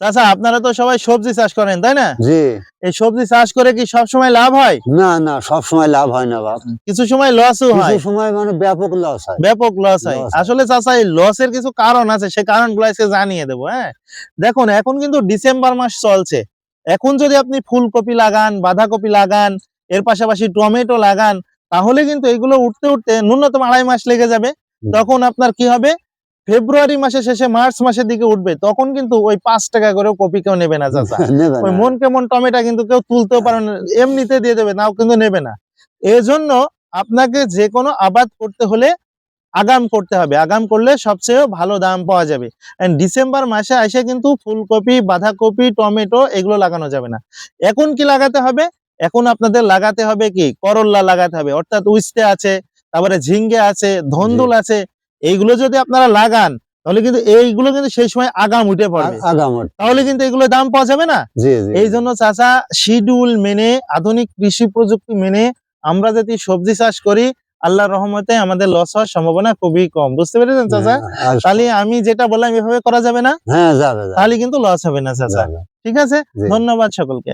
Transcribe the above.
চাচা আপনারা তো সবাই সবজি চাষ করেন তাই না? জি। এই সবজি চাষ করে কি সব সময় লাভ হয়? না না, সব সময় লাভ হয় না বাপ। কিছু সময় লসও কিছু হয়। সময় মানে ব্যাপক লস হয়। ব্যাপক লস হয়। লস হয়। আসলে চাচা এই লসের কিছু কারণ আছে, সেই কারণগুলো আজকে জানিয়ে দেব, হ্যাঁ? দেখুন এখন কিন্তু ডিসেম্বর মাস চলছে। এখন যদি আপনি ফুলকপি লাগান, বাঁধাকপি লাগান, এর পাশাপাশি টমেটো লাগান, তাহলে কিন্তু এগুলো উঠতে ন্যূনতম ২.৫ মাস লেগে যাবে। তখন আপনার কি হবে? ফেব্রুয়ারি মাসের শেষে মার্চ মাসের দিকে উঠবে। তখন কিন্তু ওই ৳৫ করেও কপি কেউ নেবে না চাচা। নেবে ওই না। মন কেমন টমেটো কিন্তু কেউ তুলতেও পারে না। এমনিতে দিয়ে দেবে, নাও কিন্তু নেবে না। এজন্য আপনাকে যেকোনো আবাদ করতে হলে আগাম করতে হবে। আগাম করলে সবচেয়ে ভালো দাম পাওয়া যাবে। ডিসেম্বর মাসে আইসা কিন্তু ফুলকপি, বাঁধাকপি, টমেটো এগুলো লাগানো যাবে না। এখন কি লাগাতে হবে? এখন আপনাদের লাগাতে হবে কি? করল্লা লাগাতে হবে। অর্থাৎ উস্তে আছে, তারপরে ঝিঙ্গে আছে, জি। ধন্দুল আছে। এইগুলো যদি আপনারা লাগান তাহলে কিন্তু এইগুলো কিন্তু সেই সময় আগাম উঠে পড়বে। আগামত। তাহলে কিন্তু এগুলোর দাম পাওয়া যাবে না? জি, জি। এইজন্য চাচা শিডিউল মেনে, আধুনিক কৃষি প্রযুক্তি মেনে আমরা যদি সবজি চাষ করি, আল্লাহর রহমতে আমাদের লস হওয়ার সম্ভাবনা খুবই কম। বুঝতে পেরেছেন চাচা? আর তাহলে আমি যেটা বললাম এভাবে করা যাবে না? হ্যাঁ, যাবে, যাবে। তাহলে কিন্তু লস হবে না চাচা। যাবে। ঠিক আছে? জি। ধন্যবাদ সকলকে।